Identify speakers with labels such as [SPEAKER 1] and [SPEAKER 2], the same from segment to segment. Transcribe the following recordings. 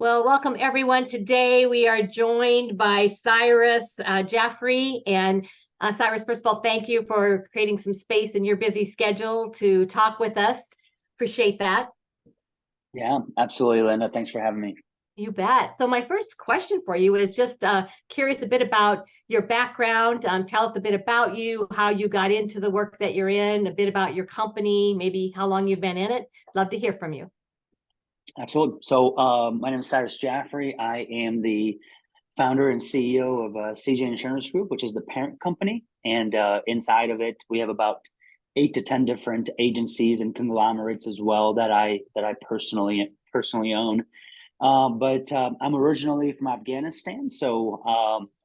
[SPEAKER 1] Well, welcome everyone. Today we are joined by Cyrus Jaffery. And Cyrus, first of all, thank you for creating some space in your busy schedule to talk with us. Appreciate that.
[SPEAKER 2] Yeah, absolutely, Linda. Thanks for having me.
[SPEAKER 1] You bet. So my first question for you is just curious a bit about your background. Tell us a bit about you, how you got into the work that you're in, a bit about your company, maybe how long you've been in it. Love to hear from you.
[SPEAKER 2] Absolutely. So, my name is Cyrus Jaffery. I am the founder and CEO of CJ Insurance Group, which is the parent company. And inside of it, we have about 8 to 10 different agencies and conglomerates as well that I personally own. But I'm originally from Afghanistan, so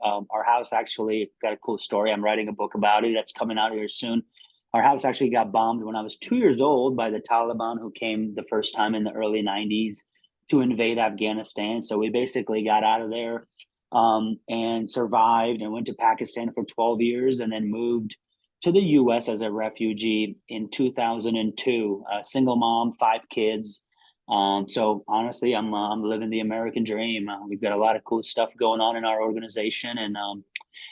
[SPEAKER 2] our house actually got a cool story. I'm writing a book about it that's coming out here soon. Our house actually got bombed when I was 2 years old by the Taliban, who came the first time in the early '90s to invade Afghanistan. So we basically got out of there and survived and went to Pakistan for 12 years and then moved to the U.S. as a refugee in 2002. Single mom, 5 kids. So honestly, I'm living the American dream. We've got a lot of cool stuff going on in our organization, and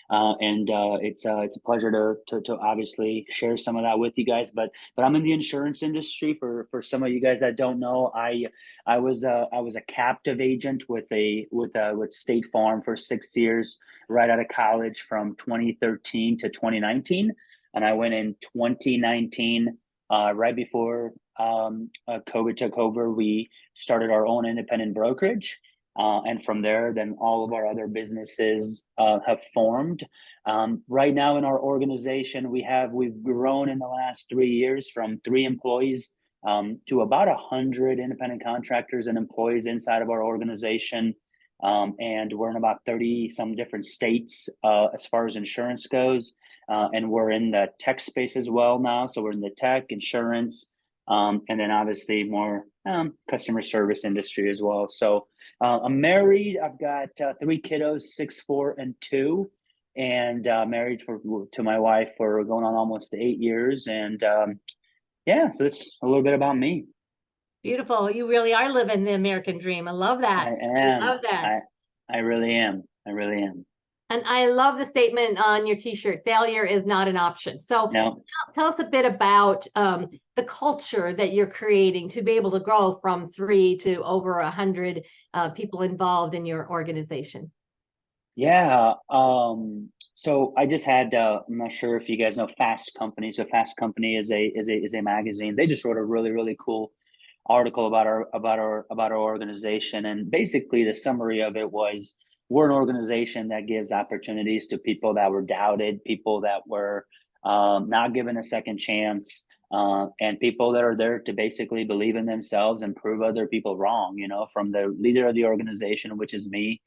[SPEAKER 2] it's a pleasure to obviously share some of that with you guys. But I'm in the insurance industry. For some of you guys that don't know, I was a captive agent with State Farm for 6 years, right out of college from 2013 to 2019, and I went in 2019. Right before COVID took over, we started our own independent brokerage. And from there, then all of our other businesses have formed. Right now in our organization, we've grown in the last 3 years from 3 employees to about 100 independent contractors and employees inside of our organization. And we're in about 30 some different states as far as insurance goes. And we're in the tech space as well now. So we're in the tech, insurance, and then obviously more customer service industry as well. So I'm married. I've got 3 kiddos, 6, 4, and 2, and married to my wife for going on almost 8 years. And yeah, so that's a little bit about me.
[SPEAKER 1] Beautiful. You really are living the American dream. I love that.
[SPEAKER 2] I am.
[SPEAKER 1] Love that.
[SPEAKER 2] I really am. I really am.
[SPEAKER 1] And I love the statement on your t-shirt, failure is not an option. So
[SPEAKER 2] No.
[SPEAKER 1] tell us a bit about the culture that you're creating to be able to grow from 3 to over 100 people involved in your organization.
[SPEAKER 2] Yeah. So I just had I'm not sure if you guys know Fast Company. So Fast Company is a magazine. They just wrote a really cool article about our organization. And basically the summary of it was, we're an organization that gives opportunities to people that were doubted, people that were not given a second chance, and people that are there to basically believe in themselves and prove other people wrong. From the leader of the organization, which is me.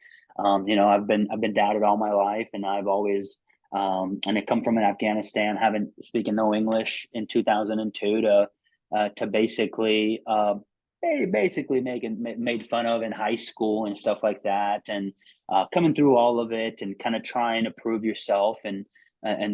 [SPEAKER 2] I've been doubted all my life, and I've always and I come from Afghanistan, having speaking no English in 2002 to basically made fun of in high school and stuff like that, and coming through all of it and kind of trying to prove yourself and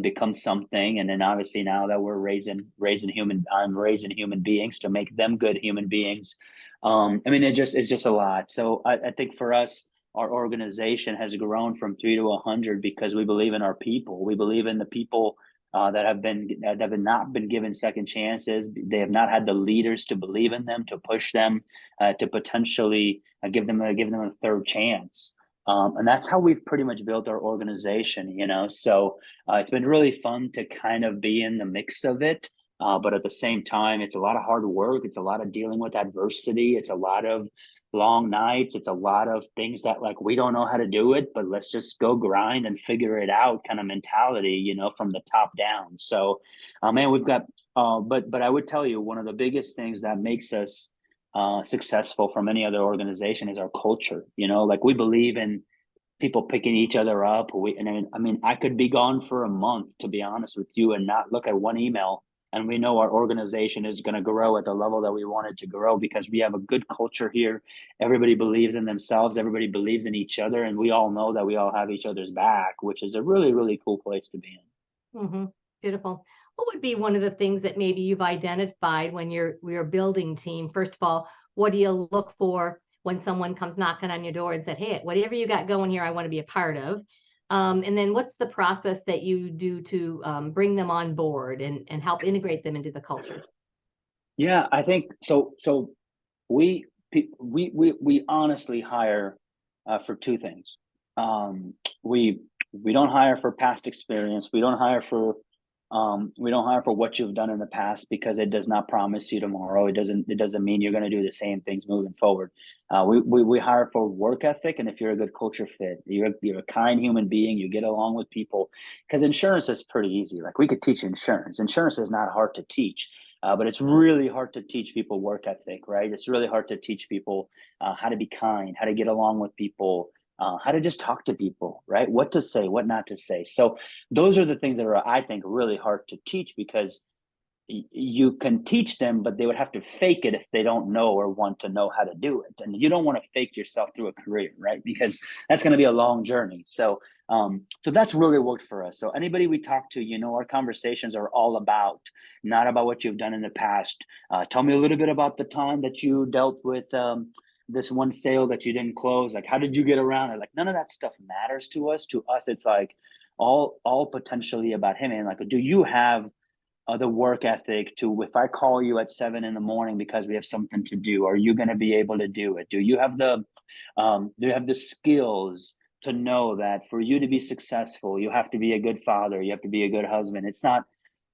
[SPEAKER 2] become something. And then obviously now that I'm raising human beings to make them good human beings. I mean, it's just a lot. So I think for us, our organization has grown from 3 to 100 because we believe in our people. We believe in the people that have not been given second chances. They have not had the leaders to believe in them, to push them, to potentially give them a third chance. And that's how we've pretty much built our organization. So it's been really fun to kind of be in the mix of it. But at the same time, it's a lot of hard work. It's a lot of dealing with adversity. It's a lot of long nights. It's a lot of things that, like, we don't know how to do it, but let's just go grind and figure it out kind of mentality, from the top down. So, man, we've got, but I would tell you, one of the biggest things that makes us successful from any other organization is our culture. Like, we believe in people picking each other up. I could be gone for a month, to be honest with you, and not look at one email, and we know our organization is going to grow at the level that we want it to grow because we have a good culture here. Everybody believes in themselves. Everybody believes in each other. And we all know that we all have each other's back, which is a really, really cool place to be in.
[SPEAKER 1] Mm-hmm. Beautiful. What would be one of the things that maybe you've identified when you're building team? First of all, what do you look for when someone comes knocking on your door and said, hey, whatever you got going here, I want to be a part of. And then what's the process that you do to bring them on board and help integrate them into the culture?
[SPEAKER 2] Yeah, I think so. So we honestly hire for two things. Um, we we don't hire for past experience. We don't hire for what you've done in the past, because it does not promise you tomorrow. It doesn't mean you're going to do the same things moving forward. We hire for work ethic, and if you're a good culture fit, you're a kind human being, you get along with people. Because insurance is pretty easy. Like, we could teach insurance. Insurance is not hard to teach. But it's really hard to teach people work ethic, right? It's really hard to teach people how to be kind, how to get along with people, how to just talk to people, right? What to say, what not to say. So those are the things that are, I think, really hard to teach, because you can teach them, but they would have to fake it if they don't know or want to know how to do it. And you don't want to fake yourself through a career, right? Because that's going to be a long journey. So that's really worked for us. So anybody we talk to, our conversations are all about, not about what you've done in the past. Tell me a little bit about the time that you dealt with this one sale that you didn't close. Like, how did you get around it? Like, none of that stuff matters to us. To us, it's like all potentially about him. And like, do you have the work ethic to, if I call you at 7 a.m. because we have something to do, are you going to be able to do it? Do you have the skills to know that for you to be successful, you have to be a good father, you have to be a good husband? It's not,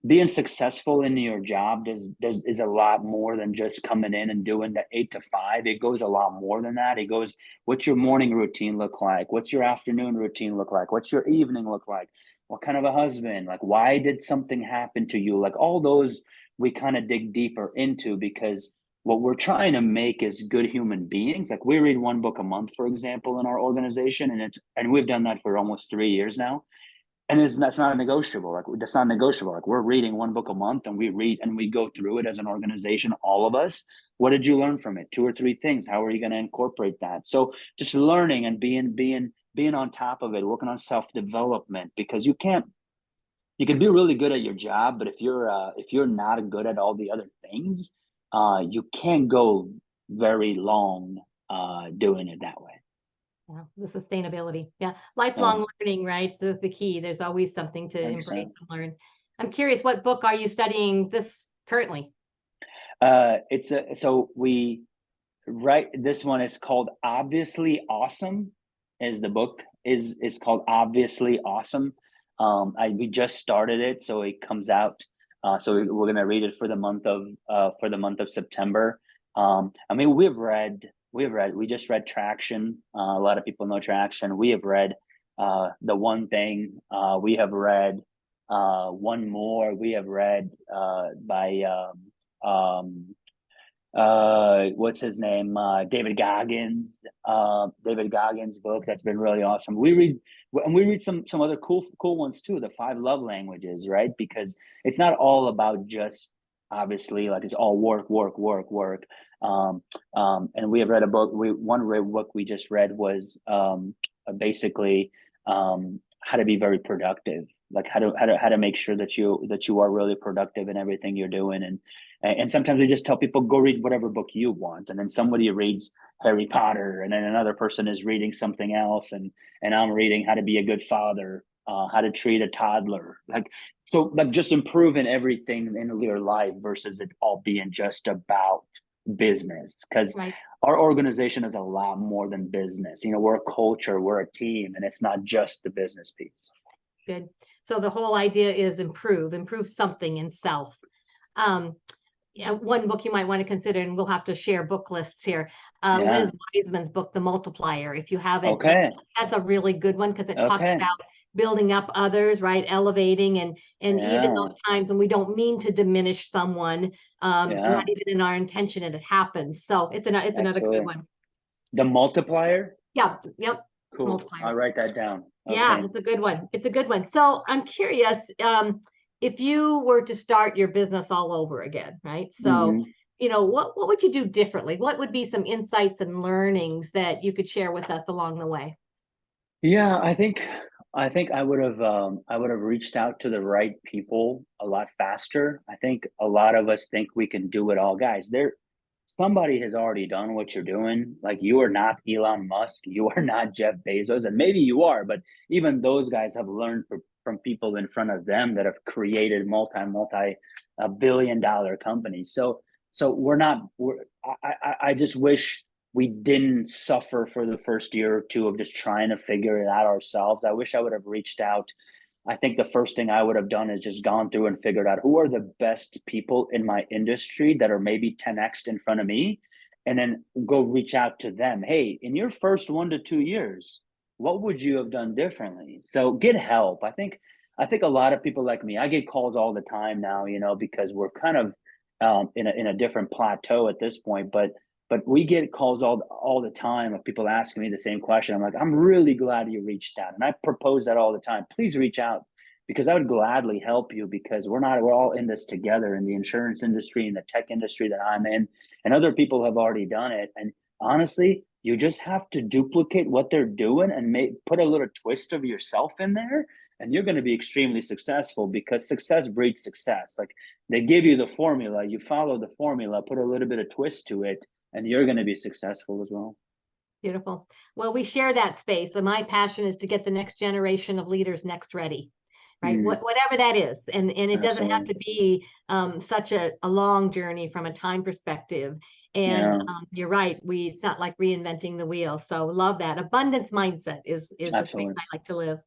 [SPEAKER 2] being successful in your job is a lot more than just coming in and doing the 8 to 5. It goes a lot more than that. It goes, what's your morning routine look like? What's your afternoon routine look like? What's your evening look like? What kind of a husband? Like, why did something happen to you? Like, all those we kind of dig deeper into, because what we're trying to make is good human beings. Like, we read one book a month, for example, in our organization, and we've done that for almost 3 years now. And that's not negotiable. Like, that's not negotiable. Like, we're reading one book a month, and we read and we go through it as an organization, all of us. What did you learn from it? 2 or 3 things. How are you going to incorporate that? So just learning and being on top of it, working on self-development, because you can be really good at your job, but if you're not good at all the other things, you can't go very long doing it that way.
[SPEAKER 1] Yeah, the sustainability. Yeah.
[SPEAKER 2] Yeah,
[SPEAKER 1] Lifelong learning, right? So the key. There's always something to embrace
[SPEAKER 2] 100%.
[SPEAKER 1] and learn. I'm curious, what book are you studying this currently?
[SPEAKER 2] So we Right. This one is called Obviously Awesome. Is the book is called Obviously Awesome. We just started it, so it comes out. We're gonna read it for the month of September. I mean, we just read Traction. A lot of people know Traction. We have read The One Thing. We have read one more. We have read by what's his name, David Goggins book. That's been really awesome. We read some other cool ones too, the 5 love languages, right? Because it's not all about just, obviously, like, it's all work, work, work, work. And we have read a book. One book we just read was basically how to be very productive, like how to make sure that you are really productive in everything you're doing. And sometimes we just tell people, go read whatever book you want, and then somebody reads Harry Potter, and then another person is reading something else, and I'm reading how to be a good father, how to treat a toddler, like just improving everything in your life, versus it all being just about business. Because
[SPEAKER 1] Right.
[SPEAKER 2] our organization is a lot more than business. We're a culture, we're a team, and it's not just the business piece.
[SPEAKER 1] Good. So the whole idea is improve something in self. Um, yeah, one book you might want to consider, and we'll have to share book lists here.
[SPEAKER 2] Yeah.
[SPEAKER 1] Liz Wiseman's book, The Multiplier. If you haven't,
[SPEAKER 2] Okay.
[SPEAKER 1] that's a really good one, because it talks
[SPEAKER 2] Okay.
[SPEAKER 1] about building up others, right? Elevating, and even
[SPEAKER 2] Yeah.
[SPEAKER 1] those times when we don't mean to diminish someone,
[SPEAKER 2] Yeah.
[SPEAKER 1] not even in our intention, and it happens. So it's another good
[SPEAKER 2] Absolutely.
[SPEAKER 1] one.
[SPEAKER 2] The multiplier.
[SPEAKER 1] Yeah, yep.
[SPEAKER 2] Cool. I'll
[SPEAKER 1] Multipliers.
[SPEAKER 2] write that down.
[SPEAKER 1] Yeah,
[SPEAKER 2] Okay.
[SPEAKER 1] it's a good one. It's a good one. So I'm curious, if you were to start your business all over again, right? So,
[SPEAKER 2] Hmm.
[SPEAKER 1] what would you do differently? What would be some insights and learnings that you could share with us along the way?
[SPEAKER 2] Yeah, I think I would have reached out to the right people a lot faster. I think a lot of us think we can do it all, guys. somebody has already done what you're doing. Like, you are not Elon Musk, you are not Jeff Bezos, and maybe you are, but even those guys have learned from people in front of them that have created multi a billion dollar companies. So we're not. I just wish we didn't suffer for the first year or two of just trying to figure it out ourselves. I wish I would have reached out. I think the first thing I would have done is just gone through and figured out who are the best people in my industry that are maybe 10x in front of me, and then go reach out to them. Hey, in your first 1 to 2 years, what would you have done differently? So get help. I think a lot of people like me, I get calls all the time now, because we're kind of in a different plateau at this point, but we get calls all the time of people asking me the same question. I'm like, I'm really glad you reached out. And I propose that all the time. Please reach out, because I would gladly help you, because we're all in this together, in the insurance industry, in the tech industry that I'm in, and other people have already done it. And honestly, you just have to duplicate what they're doing and put a little twist of yourself in there, and you're going to be extremely successful, because success breeds success. Like, they give you the formula, you follow the formula, put a little bit of twist to it, and you're going to be successful as well.
[SPEAKER 1] Beautiful. Well, we share that space. And my passion is to get the next generation of leaders next ready, right? Whatever that is. And it doesn't have to be such a long journey from a time perspective. And you're right. It's not like reinventing the wheel. So love that. Abundance mindset is the space I like to live.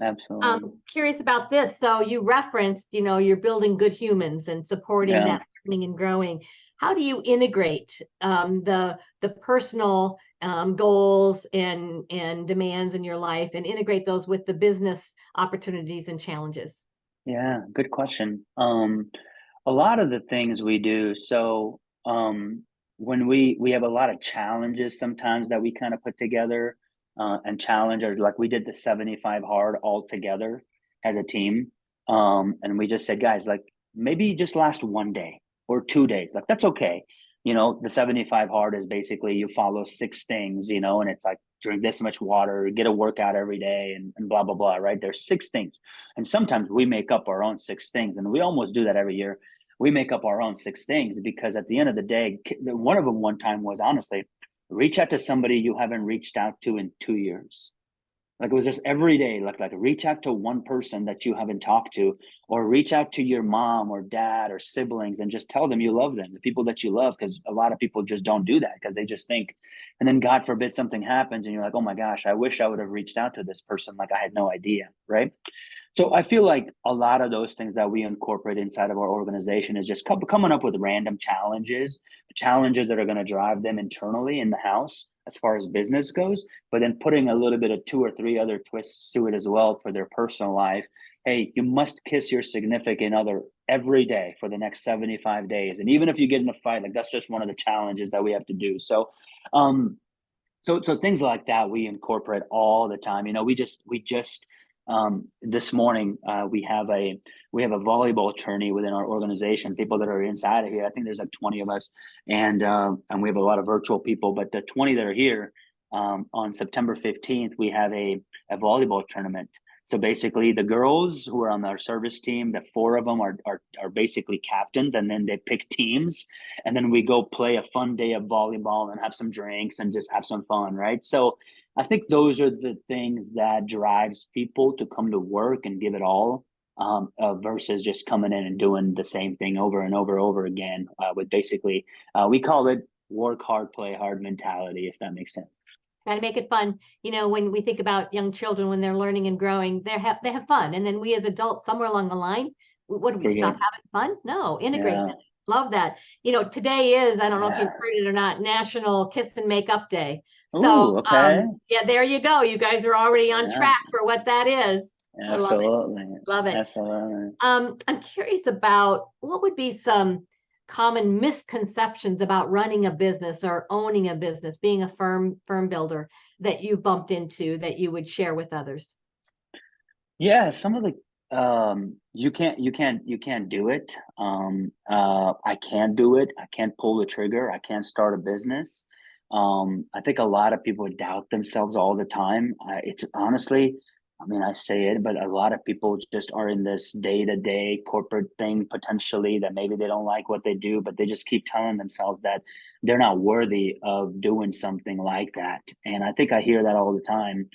[SPEAKER 2] Absolutely.
[SPEAKER 1] Curious about this. So you referenced, you're building good humans and supporting that learning and growing. How do you integrate the personal goals and demands in your life, and integrate those with the business opportunities and challenges?
[SPEAKER 2] Yeah, good question. A lot of the things we do, so when we have a lot of challenges sometimes that we kind of put together, and challenge, or like we did the 75 hard all together as a team. And we just said, guys, like, maybe just last one day or 2 days, like, that's okay. The 75 hard is basically you follow 6 things, and it's like, drink this much water, get a workout every day, and blah blah blah, right? There's 6 things, and sometimes we make up our own 6 things, and we almost do that every year. We make up our own 6 things, because at the end of the day, one of them one time was, honestly, reach out to somebody you haven't reached out to in 2 years. Like, it was just every day, like reach out to one person that you haven't talked to, or reach out to your mom or dad or siblings and just tell them you love them, the people that you love, because a lot of people just don't do that, because they just think, and then God forbid something happens and you're like, oh my gosh, I wish I would have reached out to this person, like, I had no idea, right? So I feel like a lot of those things that we incorporate inside of our organization is just coming up with random challenges that are going to drive them internally in the house as far as business goes, but then putting a little bit of 2 or 3 other twists to it as well for their personal life. Hey, you must kiss your significant other every day for the next 75 days. And even if you get in a fight, like, that's just one of the challenges that we have to do. So things like that we incorporate all the time. We just this morning we have a volleyball tourney within our organization. People that are inside of here, I think there's like 20 of us, and we have a lot of virtual people. But the 20 that are here, on September 15th, we have a volleyball tournament. So basically, the girls who are on our service team, the 4 of them are basically captains, and then they pick teams, and then we go play a fun day of volleyball and have some drinks and just have some fun, right? So I think those are the things that drives people to come to work and give it all, versus just coming in and doing the same thing over and over again. With basically, we call it work hard, play hard mentality, if that makes sense.
[SPEAKER 1] Got to make it fun. When we think about young children, when they're learning and growing, they have fun. And then we as adults, somewhere along the line, what do we stop having fun? No, integrate them. Love that. Today is, I don't know if you've heard it or not, National Kiss and Make Up Day. So, yeah, there you go. You guys are already on track for what that is.
[SPEAKER 2] Absolutely.
[SPEAKER 1] Love it.
[SPEAKER 2] Absolutely.
[SPEAKER 1] I'm curious about what would be some common misconceptions about running a business or owning a business, being a firm builder, that you bumped into that you would share with others?
[SPEAKER 2] Yeah, some of the you can't do it. I can do it. I can't pull the trigger. I can't start a business. I think a lot of people doubt themselves all the time. It's honestly, I mean, I say it, but a lot of people just are in this day-to-day corporate thing potentially that maybe they don't like what they do, but they just keep telling themselves that they're not worthy of doing something like that. And I think I hear that all the time.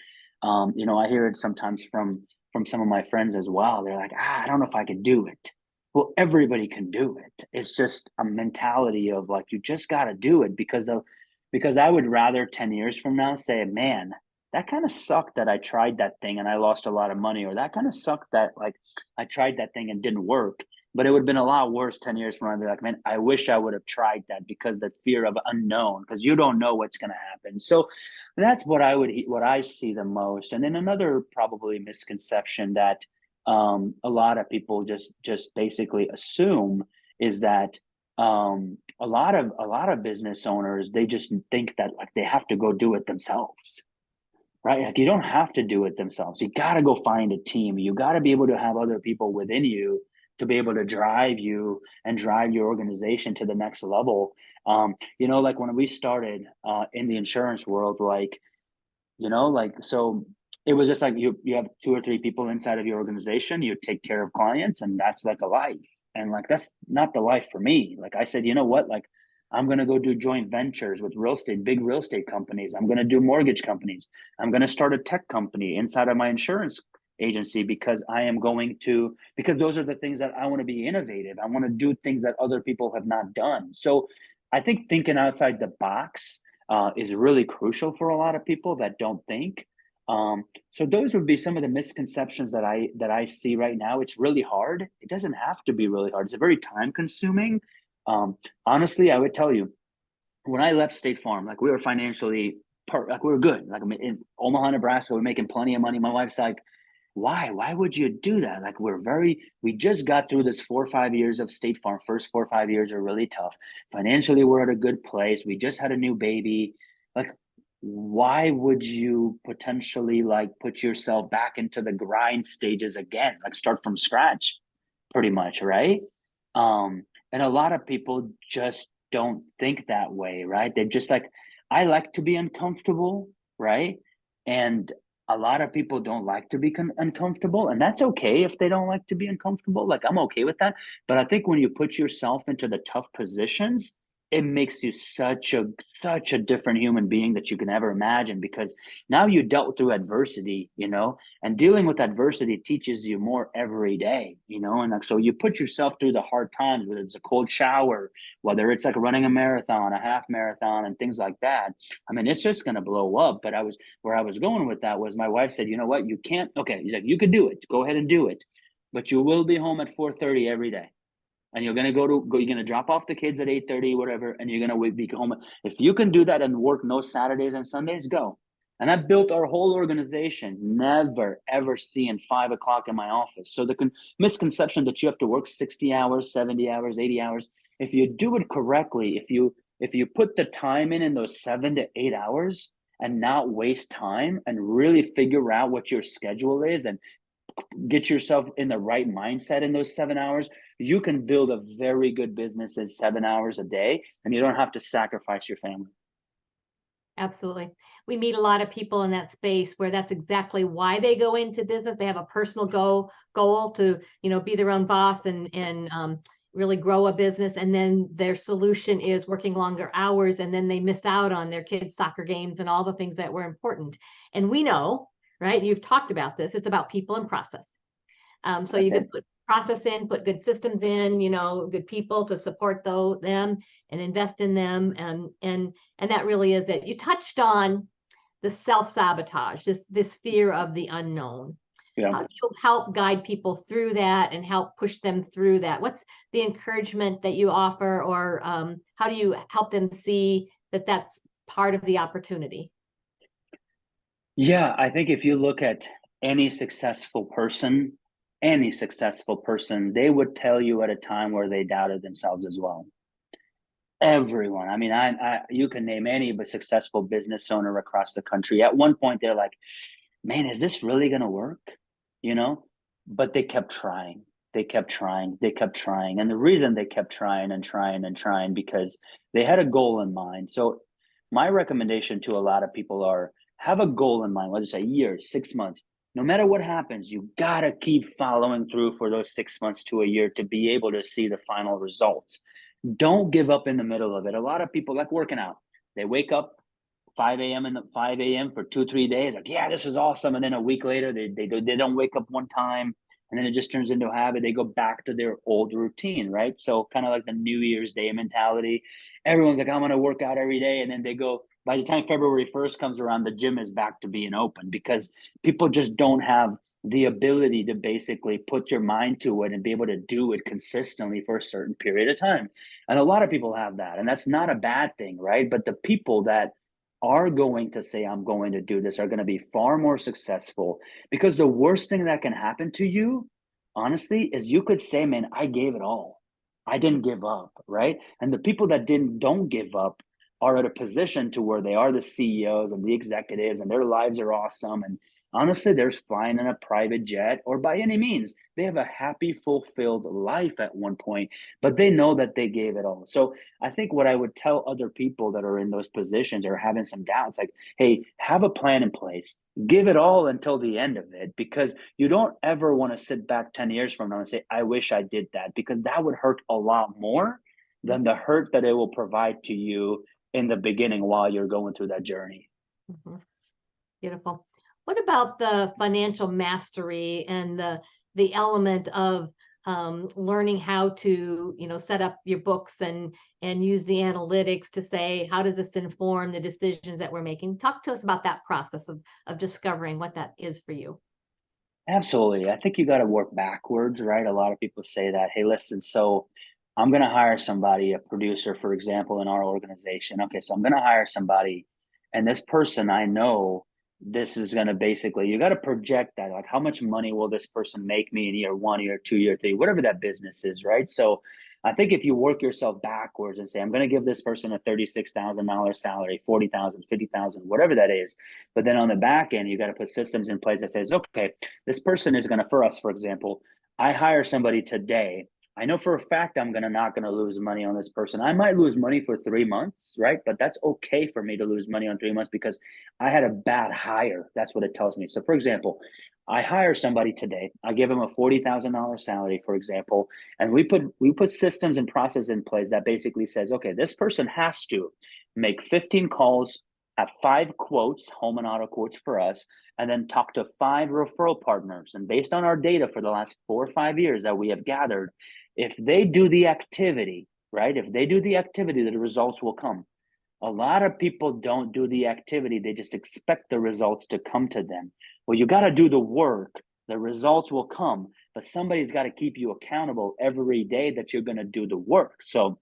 [SPEAKER 2] I hear it sometimes from some of my friends as well. They're like, I don't know if I can do it. Well, everybody can do it. It's just a mentality of like, you just got to do it because I would rather 10 years from now say, man, that kind of sucked that I tried that thing and I lost a lot of money, or that kind of sucked that like I tried that thing and didn't work. But it would have been a lot worse 10 years from now. I'd be like, man, I wish I would have tried that, because the fear of unknown, because you don't know what's going to happen. So that's what I see the most. And then another probably misconception that a lot of people just basically assume is that a lot of business owners, they just think that like they have to go do it themselves, right? Like you don't have to do it themselves. You got to go find a team. You got to be able to have other people within you to be able to drive you and drive your organization to the next level. Like when we started in the insurance world, so it was just like you have two or three people inside of your organization, you take care of clients, and that's like a life. And like that's not the life for me. Like I said, you know what? Like I'm gonna go do joint ventures with big real estate companies. I'm gonna do mortgage companies. I'm gonna start a tech company inside of my insurance agency, because because those are the things that I want to be innovative. I want to do things that other people have not done. So I think thinking outside the box is really crucial for a lot of people that don't think. So those would be some of the misconceptions that I see right now. It's really hard. It doesn't have to be really hard. It's a very time consuming. Honestly, I would tell you, when I left State Farm, like we were financially like we were good. Like in Omaha, Nebraska, we're making plenty of money. My wife's like, why would you do that? Like we just got through this 4 or 5 years of State Farm. First 4 or 5 years are really tough financially. We're at a good place. We just had a new baby. Like, why would you potentially like put yourself back into the grind stages again, like start from scratch pretty much, right? And a lot of people just don't think that way, right? They're just like, I like to be uncomfortable, right? And a lot of people don't like to be uncomfortable, and that's okay if they don't like to be uncomfortable. Like I'm okay with that. But I think when you put yourself into the tough positions, it makes you such a different human being that you can ever imagine, because now you dealt through adversity, and dealing with adversity teaches you more every day, and like so you put yourself through the hard times, whether it's a cold shower, whether it's like running a marathon, a half marathon, and things like that. I mean, it's just going to blow up. But where I was going with that was, my wife said, you know what, you can't, okay, he's like, you can do it, go ahead and do it, but you will be home at 4:30 every day, and you're gonna you're gonna drop off the kids at 8:30, whatever, and you're gonna be home. If you can do that and work no Saturdays and Sundays, go. And I built our whole organization never ever seeing 5 o'clock in my office. So the misconception that you have to work 60 hours, 70 hours, 80 hours, if you do it correctly, if you put the time in those 7 to 8 hours and not waste time and really figure out what your schedule is and get yourself in the right mindset in those 7 hours, you can build a very good business in 7 hours a day, and you don't have to sacrifice your family.
[SPEAKER 1] Absolutely. We meet a lot of people in that space where that's exactly why they go into business. They have a personal goal to, be their own boss and really grow a business. And then their solution is working longer hours, and then they miss out on their kids' soccer games and all the things that were important. And we know, right? You've talked about this. It's about people and process. So you could put process in, put good systems in, good people to support them and invest in them. And that really is it. You touched on the self-sabotage, this fear of the unknown.
[SPEAKER 2] Yeah.
[SPEAKER 1] How do you help guide people through that and help push them through that? What's the encouragement that you offer, or how do you help them see that that's part of the opportunity?
[SPEAKER 2] Yeah, I think if you look at any successful person, they would tell you at a time where they doubted themselves as well. Everyone. I mean, you can name any but successful business owner across the country. At one point, they're like, man, is this really going to work? But they kept trying. They kept trying. They kept trying. And the reason they kept trying and trying and trying, because they had a goal in mind. So my recommendation to a lot of people are, have a goal in mind, whether it's a year, 6 months. no matter what happens, you gotta keep following through for those 6 months to a year to be able to see the final results. Don't give up in the middle of it. A lot of people like working out. They wake up 5 a.m. and 5 a.m. for 2-3 days. Like, yeah, this is awesome. And then a week later, they don't wake up one time, and then it just turns into a habit. They go back to their old routine, right? So kind of like the New Year's Day mentality. Everyone's like, I'm gonna work out every day, and then they go. By the time February 1st comes around, the gym is back to being open because people just don't have the ability to basically put your mind to it and be able to do it consistently for a certain period of time. And a lot of people have that, and that's not a bad thing, right? But the people that are going to say, I'm going to do this, are going to be far more successful, because the worst thing that can happen to you, honestly, is you could say, man, I gave it all. I didn't give up, right? And the people that don't give up are at a position to where they are the CEOs and the executives, and their lives are awesome. And honestly, they're flying in a private jet, or by any means, they have a happy, fulfilled life at one point, but they know that they gave it all. So I think what I would tell other people that are in those positions or having some doubts, like, hey, have a plan in place, give it all until the end of it, because you don't ever want to sit back 10 years from now and say, I wish I did that, because that would hurt a lot more than the hurt that it will provide to you in the beginning while you're going through that journey.
[SPEAKER 1] Mm-hmm. Beautiful. What about the financial mastery and the element of learning how to, set up your books and use the analytics to say, how does this inform the decisions that we're making? Talk to us about that process of discovering what that is for you.
[SPEAKER 2] Absolutely. I think you got to work backwards, right? A lot of people say that, hey, listen, so I'm going to hire somebody, a producer, for example, in our organization. Okay, so I'm going to hire somebody, and this person, I know this is going to basically, you got to project that, like, how much money will this person make me in year 1, year 2, year 3, whatever that business is, right? So I think if you work yourself backwards and say, I'm going to give this person a $36,000 salary, 40,000, 50,000, whatever that is. But then on the back end, you got to put systems in place that says, okay, this person is going to, for us, for example, I hire somebody today. I know for a fact I'm not going to lose money on this person. I might lose money for 3 months, right? But that's okay for me to lose money on 3 months because I had a bad hire. That's what it tells me. So for example, I hire somebody today. I give them a $40,000 salary, for example, and we put systems and processes in place that basically says, okay, this person has to make 15 calls, have 5 quotes, home and auto quotes for us, and then talk to 5 referral partners. And based on our data for the last 4 or 5 years that we have gathered, if they do the activity, right? If they do the activity, the results will come. A lot of people don't do the activity. They just expect the results to come to them. Well, you got to do the work. The results will come, but somebody's got to keep you accountable every day that you're going to do the work. So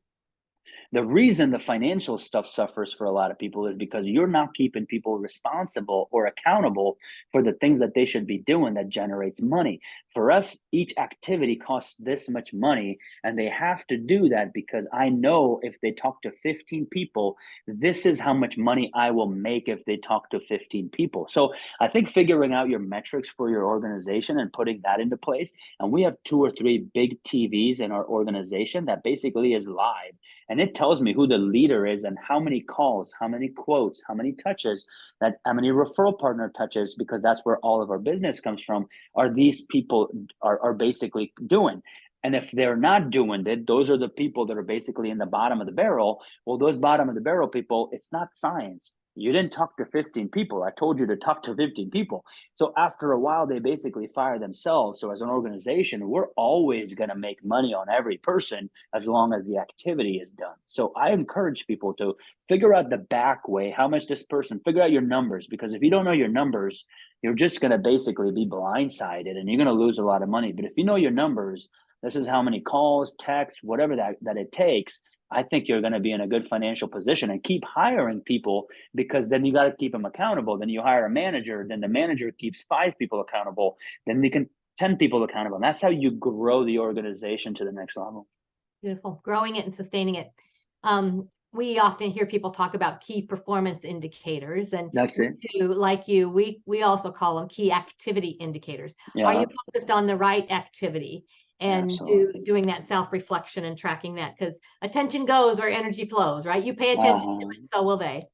[SPEAKER 2] the reason the financial stuff suffers for a lot of people is because you're not keeping people responsible or accountable for the things that they should be doing that generates money. For us, each activity costs this much money, and they have to do that because I know if they talk to 15 people, this is how much money I will make if they talk to 15 people. So I think figuring out your metrics for your organization and putting that into place, and we have 2 or 3 big TVs in our organization that basically is live. And it tells me who the leader is and how many calls, how many quotes, how many touches, how many referral partner touches, because that's where all of our business comes from, are these people are basically doing. And if they're not doing it, those are the people that are basically in the bottom of the barrel. Well, those bottom of the barrel people, it's not science. You didn't talk to 15 people. I told you to talk to 15 people. So after a while, they basically fire themselves. So as an organization, we're always going to make money on every person as long as the activity is done. So I encourage people to figure out the back way, how much this person, figure out your numbers, because if you don't know your numbers, you're just going to basically be blindsided and you're going to lose a lot of money. But if you know your numbers, this is how many calls, texts, whatever that it takes, I think you're going to be in a good financial position, and keep hiring people, because then you got to keep them accountable. Then you hire a manager, then the manager keeps 5 people accountable, then we can 10 people accountable. And that's how you grow the organization to the next level.
[SPEAKER 1] Beautiful. Growing it and sustaining it. We often hear people talk about key performance indicators, and
[SPEAKER 2] That's it.
[SPEAKER 1] Like you, we also call them key activity indicators.
[SPEAKER 2] Yeah.
[SPEAKER 1] Are you focused on the right activity and doing that self-reflection and tracking that? Because attention goes where energy flows, right? You pay attention to it, so will they.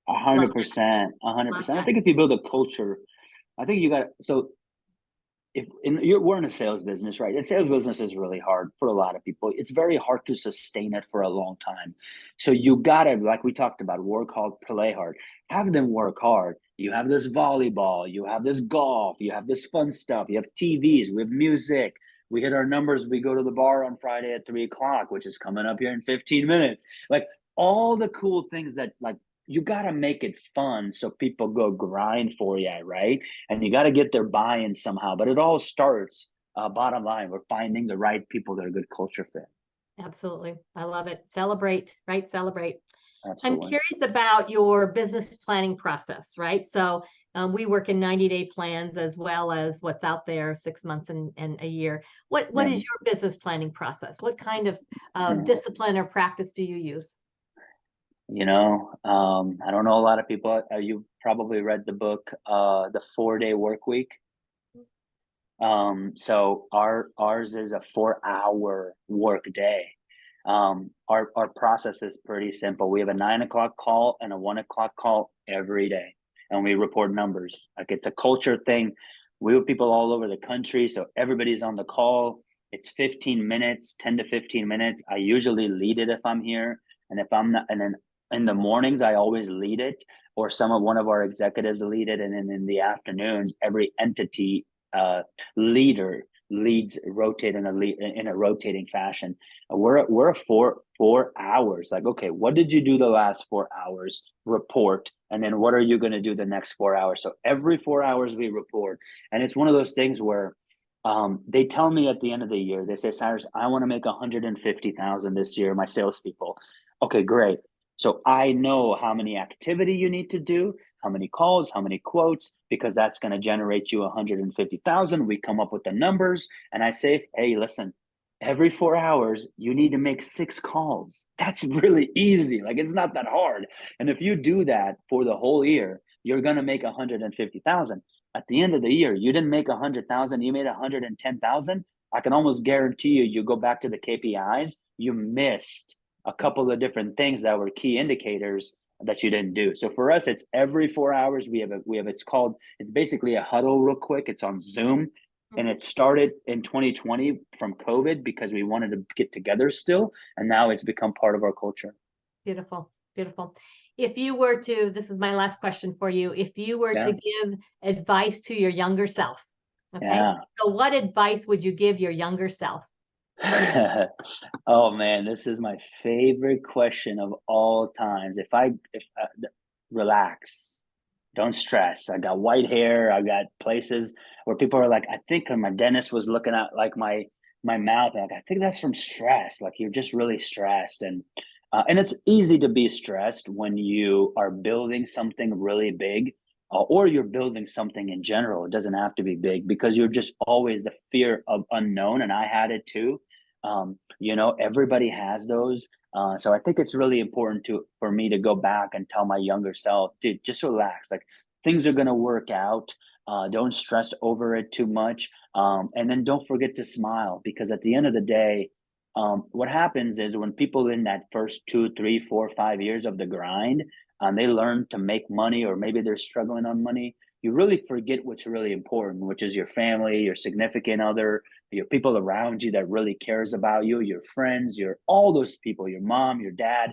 [SPEAKER 2] 100%. 100%. I think if you build a culture I think you got so if we're in a sales business, right? The sales business is really hard for a lot of people. It's very hard to sustain it for a long time. So you gotta, like we talked about, work hard, play hard. Have them work hard. You have this volleyball, you have this golf, you have this fun stuff, you have TVs, we have music. We hit our numbers. We go to the bar on Friday at 3 o'clock, which is coming up here in 15 minutes. Like all the cool things that like you got to make it fun so people go grind for you, right? And you got to get their buy-in somehow. But it all starts, bottom line, we're finding the right people that are good culture fit.
[SPEAKER 1] Absolutely. I love it. Celebrate, right? Celebrate. I'm
[SPEAKER 2] Absolutely.
[SPEAKER 1] curious about your business planning process, right? So we work in 90-day plans as well as what's out there 6 months and a year. What
[SPEAKER 2] Yeah.
[SPEAKER 1] is your business planning process? What kind of
[SPEAKER 2] Yeah.
[SPEAKER 1] discipline or practice do you use?
[SPEAKER 2] You know, I don't know a lot of people. You probably read the book, The 4-Day Work Week. So ours is a 4-hour work day. Our process is pretty simple. We have a 9 o'clock call and a 1 o'clock call every day, and we report numbers. Like it's a culture thing. We have people all over the country, so everybody's on the call. It's 15 minutes, 10 to 15 minutes. I usually lead it if I'm here, and if I'm not, and then in the mornings I always lead it, or one of our executives lead it, and then in the afternoons, every entity leader leads rotate in a rotating fashion. We're a 4 hours. Like, okay, what did you do the last 4 hours? Report, and then what are you going to do the next 4 hours? So every 4 hours we report, and it's one of those things where they tell me at the end of the year, they say, Cyrus, I want to make 150,000 this year. My salespeople. Okay, great. So I know how many activity you need to do, how many calls, how many quotes, because that's going to generate you 150,000. We come up with the numbers, and I say, hey, listen, every 4 hours, you need to make 6 calls. That's really easy. Like it's not that hard. And if you do that for the whole year, you're going to make 150,000. At the end of the year, you didn't make 100,000, you made 110,000. I can almost guarantee you go back to the KPIs, you missed a couple of different things that were key indicators that you didn't do. So for us, it's every 4 hours we have it's basically a huddle real quick. It's on Zoom, and it started in 2020 from COVID because we wanted to get together still, and now it's become part of our culture.
[SPEAKER 1] Beautiful, beautiful. If you were to, this is my last question for you, if you were to give advice to your younger self, okay? So what advice would you give your younger self?
[SPEAKER 2] Oh man, this is my favorite question of all times. Relax, don't stress. I got white hair. I got places where people are like, I think my dentist was looking at like my mouth. Like, I think that's from stress. Like you're just really stressed, and it's easy to be stressed when you are building something really big, or you're building something in general. It doesn't have to be big because you're just always the fear of unknown, and I had it too. Everybody has those. So I think it's really important for me to go back and tell my younger self, dude, just relax. Like things are gonna work out. Don't stress over it too much. And then don't forget to smile, because at the end of the day, what happens is when people in that first 2, 3, 4, 5 years of the grind, they learn to make money, or maybe they're struggling on money, you really forget what's really important, which is your family, your significant other, your people around you that really cares about you, your friends, all those people, your mom, your dad.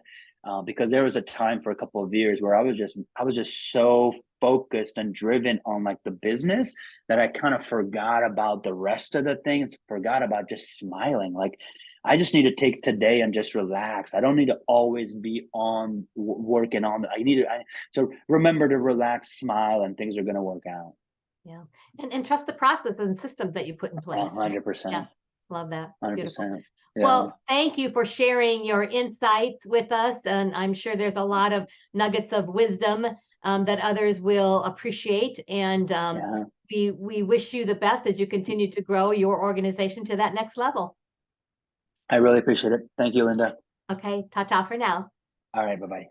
[SPEAKER 2] Because there was a time for a couple of years where I was just so focused and driven on like the business that I kind of forgot about the rest of the things, forgot about just smiling. Like I just need to take today and just relax. I don't need to always be on working on. So remember to relax, smile, and things are going to work out.
[SPEAKER 1] Yeah, and trust the process and systems that you put in place.
[SPEAKER 2] 100%.
[SPEAKER 1] Yeah, love that.
[SPEAKER 2] 100%.
[SPEAKER 1] Beautiful.
[SPEAKER 2] Yeah.
[SPEAKER 1] Well, thank you for sharing your insights with us, and I'm sure there's a lot of nuggets of wisdom that others will appreciate. And we wish you the best as you continue to grow your organization to that next level.
[SPEAKER 2] I really appreciate it. Thank you, Linda.
[SPEAKER 1] Okay, ta-ta for now.
[SPEAKER 2] All right, bye-bye.